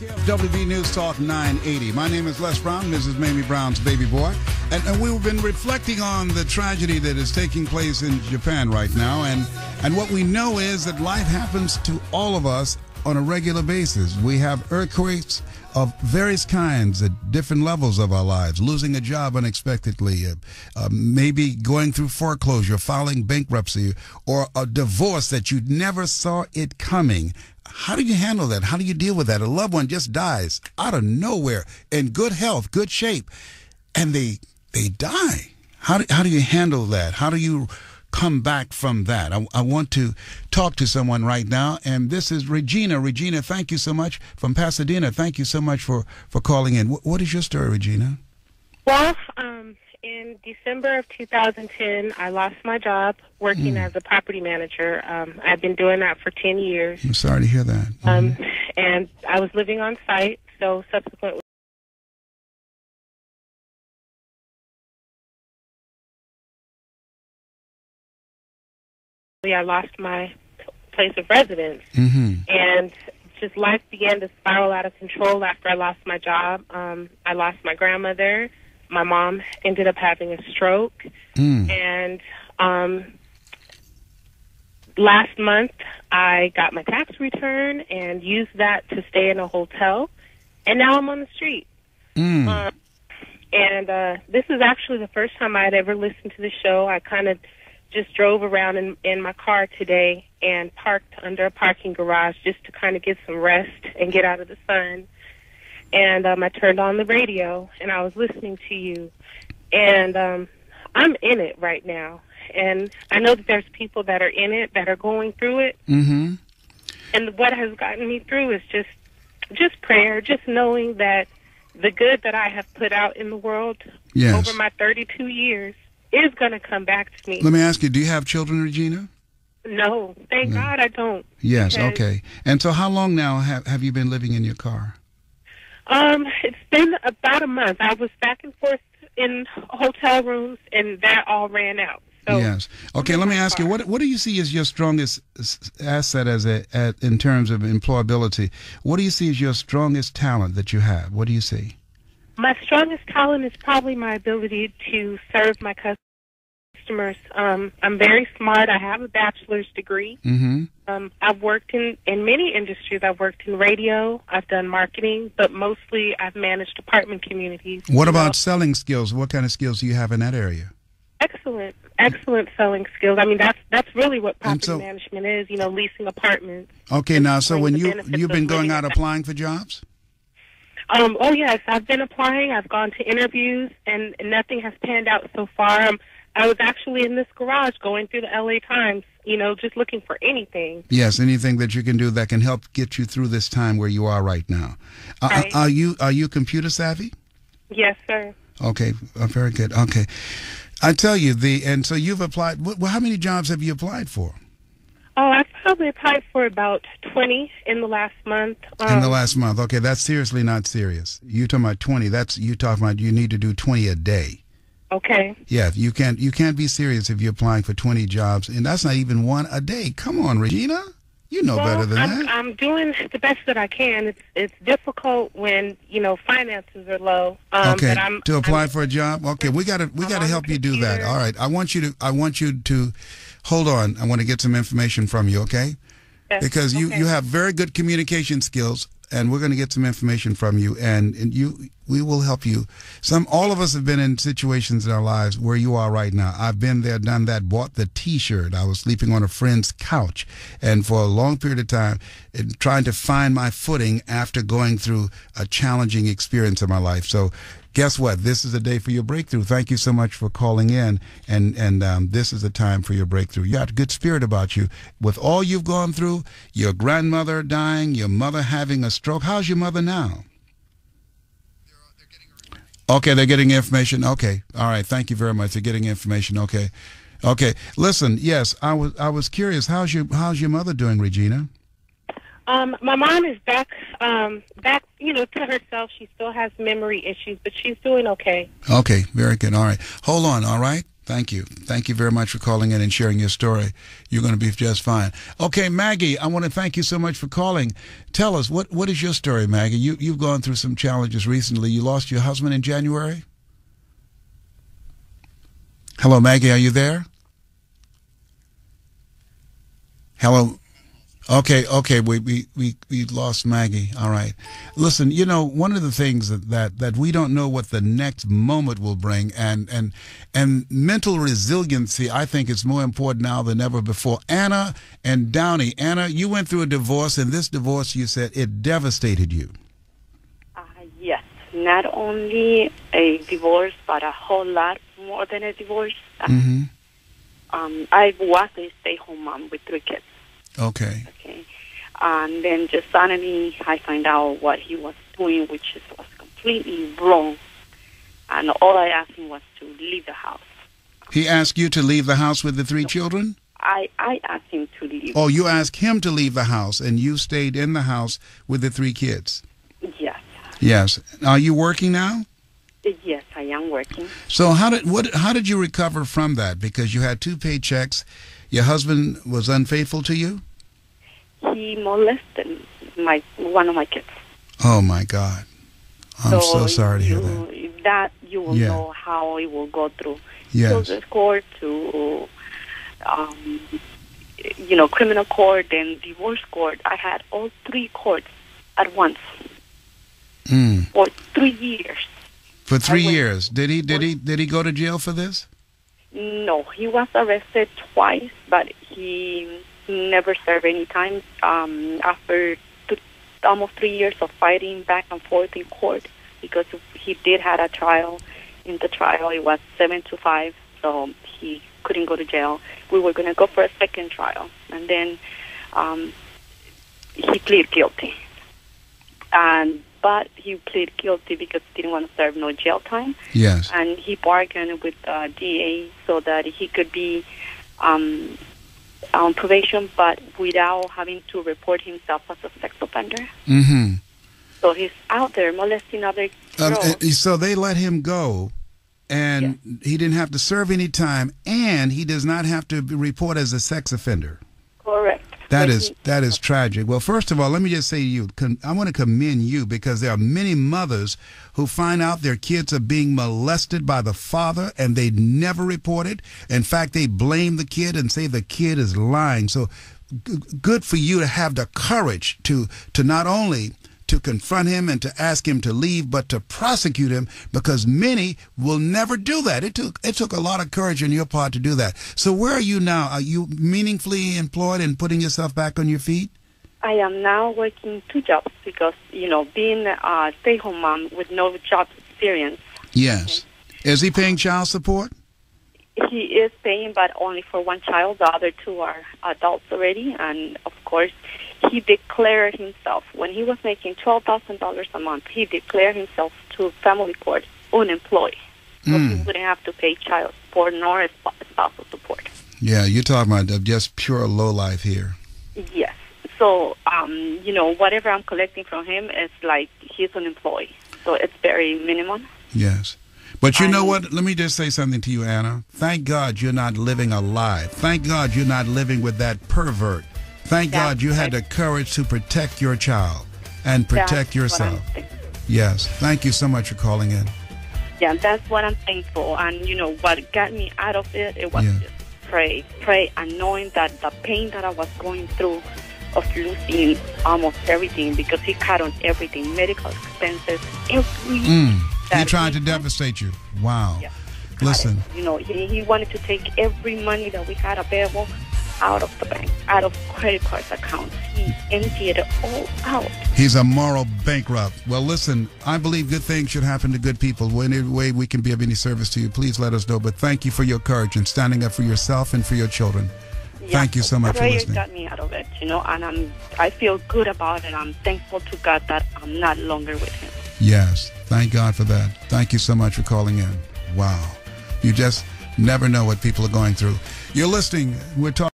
KFWB News Talk 980. My name is Les Brown, Mrs. Mamie Brown's baby boy. And we've been reflecting on the tragedy that is taking place in Japan right now. And what we know is that life happens to all of us on a regular basis. We have earthquakes of various kinds at different levels of our lives, losing a job unexpectedly, maybe going through foreclosure, filing bankruptcy, or a divorce that you never saw it coming. How do you handle that? How do you deal with that? A loved one just dies out of nowhere in good health, good shape, and they die. How do you handle that? How do you come back from that? I want to talk to someone right now, and this is Regina. Regina, thank you so much from Pasadena. Thank you so much for calling in. What is your story, Regina? Well, in December of 2010, I lost my job working as a property manager. I've been doing that for 10 years. I'm sorry to hear that. And I was living on site, so subsequently I lost my place of residence. And just life began to spiral out of control after I lost my job. I lost my grandmother. My mom ended up having a stroke. And last month, I got my tax return and used that to stay in a hotel. And now I'm on the street. And this is actually the first time I had ever listened to the show. I kind of just drove around in my car today and parked under a parking garage just to kind of get some rest and get out of the sun. And I turned on the radio, and I was listening to you. And I'm in it right now. And I know that there's people that are in it, that are going through it. And what has gotten me through is just prayer, just knowing that the good that I have put out in the world over my 32 years is going to come back to me. Let me ask you, do you have children, Regina? No, thank God I don't. Yes, okay. And so how long now have you been living in your car? It's been about a month. I was back and forth in hotel rooms, and that all ran out. So yes. Okay, let me ask you, what do you see as your strongest asset in terms of employability? What do you see as your strongest talent that you have? What do you see? My strongest talent is probably my ability to serve my customers. I'm very smart. I have a bachelor's degree. I've worked in many industries. I've worked in radio. I've done marketing, but mostly I've managed apartment communities. What about selling skills? What kind of skills do you have in that area? Excellent selling skills. I mean, that's really what property management is, leasing apartments. Okay, now, so when you've been going out applying for jobs? Oh, yes, I've been applying. I've gone to interviews, and nothing has panned out so far. I was actually in this garage going through the LA Times, just looking for anything. Yes, anything that you can do that can help get you through this time where you are right now. Right. Are you computer savvy? Yes, sir. Okay, very good. Okay. I tell you, and so you've applied. Well, how many jobs have you applied for? Oh, I've probably applied for about 20 in the last month. In the last month. Okay, that's seriously not serious. You're talking about 20. You talking about you need to do 20 a day. Okay. Yeah, you can't be serious if you're applying for 20 jobs, and that's not even one a day. Come on, Regina. You know better than that. I'm doing the best that I can. It's difficult when finances are low. Okay. But to apply for a job. Okay, we gotta help you do that. All right. I want you to hold on. I want to get some information from you. Okay. Yes. Because you have very good communication skills, and we're going to get some information from you, and we will help you. All of us have been in situations in our lives where you are right now. I've been there, done that, bought the T-shirt. I was sleeping on a friend's couch, and for a long period of time, trying to find my footing after going through a challenging experience in my life. So guess what? This is a day for your breakthrough. Thank you so much for calling in, and this is the time for your breakthrough. You got a good spirit about you. With all you've gone through, your grandmother dying, your mother having a stroke. How's your mother now? Okay, they're getting information. Okay, all right. Thank you very much. They're getting information. Okay. Listen, yes, I was curious. How's your mother doing, Regina? My mom is back, to herself. She still has memory issues, but she's doing okay. Okay, very good. All right. Hold on, all right? Thank you. Thank you very much for calling in and sharing your story. You're going to be just fine. Okay, Maggie, I want to thank you so much for calling. Tell us, what is your story, Maggie? You've gone through some challenges recently. You lost your husband in January? Hello, Maggie, are you there? Hello? Okay, we lost Maggie. All right. Listen, one of the things that we don't know what the next moment will bring, and mental resiliency, I think, is more important now than ever before. Anna and Downey. Anna, you went through a divorce, and this divorce, you said, it devastated you. Yes, not only a divorce, but a whole lot more than a divorce. Mm-hmm. I was a stay-home mom with 3 kids. Okay. And then just suddenly I find out what he was doing, which was completely wrong. And all I asked him was to leave the house. He asked you to leave the house with the 3 children? I asked him to leave. Oh, you asked him to leave the house, and you stayed in the house with the 3 kids? Yes. Yes. Are you working now? Yes, I am working. So how did you recover from that? Because you had 2 paychecks. Your husband was unfaithful to you? He molested one of my kids. Oh, my God. I'm so sorry to hear that. You will know how it will go through. Yes. Children's court to, criminal court and divorce court. I had all 3 courts at once for 3 years. For 3 years. Did he go to jail for this? No, he was arrested twice, but he never served any time. After almost 3 years of fighting back and forth in court, because he did had a trial. In the trial, it was 7-5, so he couldn't go to jail. We were going to go for a second trial, and then he pleaded guilty. But he pleaded guilty because he didn't want to serve no jail time. Yes. And he bargained with the DA so that he could be on probation, but without having to report himself as a sex offender. Mm-hmm. So he's out there molesting other girls. So they let him go, and he didn't have to serve any time, and he does not have to report as a sex offender. Correct. That is tragic. Well, first of all, let me just say to you, I want to commend you, because there are many mothers who find out their kids are being molested by the father and they never report it. In fact, they blame the kid and say the kid is lying. So good for you to have the courage to not only to confront him and to ask him to leave, but to prosecute him, because many will never do that. It took a lot of courage on your part to do that. So where are you now? Are you meaningfully employed and putting yourself back on your feet? I am now working 2 jobs because, being a stay-home mom with no job experience. Yes. Okay. Is he paying child support? He is paying, but only for 1 child. The other 2 are adults already, and of course, he declared himself, when he was making $12,000 a month, he declared himself to family court unemployed. So he wouldn't have to pay child support nor spousal support. Yeah, you're talking about just pure lowlife here. Yes. So, whatever I'm collecting from him is like he's unemployed. So it's very minimum. Yes. But you know what? Let me just say something to you, Anna. Thank God you're not living a lie. Thank God you're not living with that pervert. Thank God you had the courage to protect your child and protect yourself. Yes. Thank you so much for calling in. Yeah, that's what I'm thankful. And, what got me out of it was just pray, and knowing that the pain that I was going through of losing almost everything, because he cut on everything, medical expenses, everything. He tried to devastate you. Wow. Yeah, listen. He wanted to take every money that we had available out of the bank, out of credit cards accounts. He emptied it all out. He's a moral bankrupt. Well, listen, I believe good things should happen to good people. Any way we can be of any service to you, please let us know. But thank you for your courage and standing up for yourself and for your children. Thank you so much for listening. Prayer got me out of it, and I feel good about it. I'm thankful to God that I'm not longer with him. Yes, thank God for that. Thank you so much for calling in. Wow. You just never know what people are going through. You're listening. We're talking.